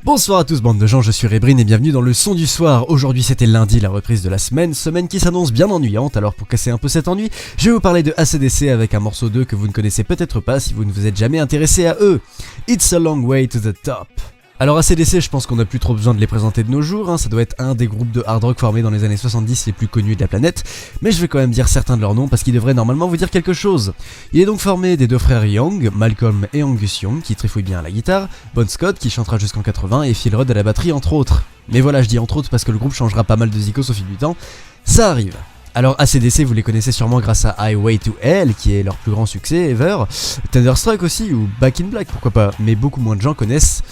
Bonsoir à tous bande de gens, je suis Rebrin et bienvenue dans le son du soir. Aujourd'hui c'était lundi, la reprise de la semaine qui s'annonce bien ennuyante, alors pour casser un peu cet ennui, je vais vous parler de AC/DC avec un morceau d'eux que vous ne connaissez peut-être pas si vous ne vous êtes jamais intéressé à eux. It's a long way to the top. Alors AC/DC, je pense qu'on n'a plus trop besoin de les présenter de nos jours, ça doit être un des groupes de hard rock formés dans les années 70 les plus connus de la planète, mais je vais quand même dire certains de leurs noms parce qu'ils devraient normalement vous dire quelque chose. Il est donc formé des deux frères Young, Malcolm et Angus Young, qui trifouillent bien à la guitare, Bon Scott qui chantera jusqu'en 80 et Phil Rudd à la batterie entre autres. Mais voilà, je dis entre autres parce que le groupe changera pas mal de zikos au fil du temps, ça arrive. Alors AC/DC vous les connaissez sûrement grâce à Highway to Hell qui est leur plus grand succès ever, Thunderstruck aussi ou Back in Black pourquoi pas, mais beaucoup moins de gens connaissent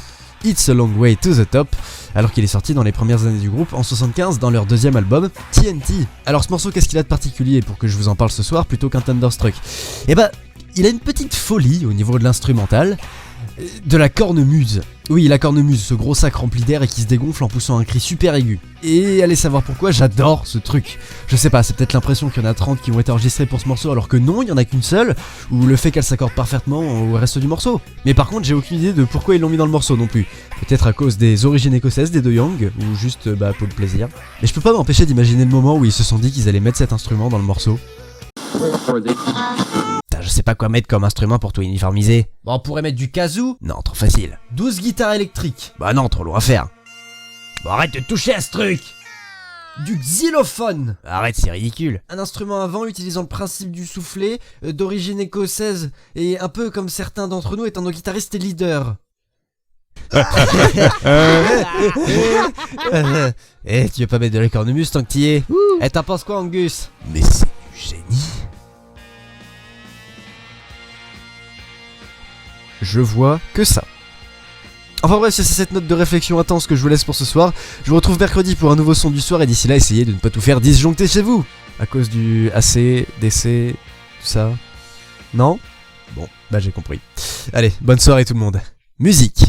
It's a Long Way to the Top, alors qu'il est sorti dans les premières années du groupe en 75 dans leur deuxième album TNT. Alors ce morceau, qu'est-ce qu'il a de particulier pour que je vous en parle ce soir plutôt qu'un Thunderstruck? Eh bah, il a une petite folie au niveau de l'instrumental, de la cornemuse. Oui, la cornemuse, ce gros sac rempli d'air et qui se dégonfle en poussant un cri super aigu. Et allez savoir pourquoi, j'adore ce truc. Je sais pas, c'est peut-être l'impression qu'il y en a 30 qui ont été enregistrés pour ce morceau alors que non, il y en a qu'une seule, ou le fait qu'elle s'accorde parfaitement au reste du morceau. Mais par contre, j'ai aucune idée de pourquoi ils l'ont mis dans le morceau non plus. Peut-être à cause des origines écossaises des deux Young, ou juste pour le plaisir. Mais je peux pas m'empêcher d'imaginer le moment où ils se sont dit qu'ils allaient mettre cet instrument dans le morceau. Je sais pas quoi mettre comme instrument pour tout uniformiser. Bon, on pourrait mettre du kazoo? Non, trop facile. 12 guitares électriques? Bah non, trop loin à faire. Bon, arrête de toucher à ce truc. Du xylophone? Arrête, c'est ridicule. Un instrument à vent utilisant le principe du soufflet, d'origine écossaise, et un peu comme certains d'entre nous étant nos guitaristes et leaders. Tu veux pas mettre de la cornemuse tant que t'y es? T'en penses quoi, Angus? Mais c'est du génie. Je vois que ça. Enfin bref, c'est cette note de réflexion intense que je vous laisse pour ce soir. Je vous retrouve mercredi pour un nouveau son du soir et d'ici là, essayez de ne pas tout faire disjoncter chez vous. À cause du AC, DC, tout ça. Non? Bon, bah j'ai compris. Allez, bonne soirée tout le monde. Musique.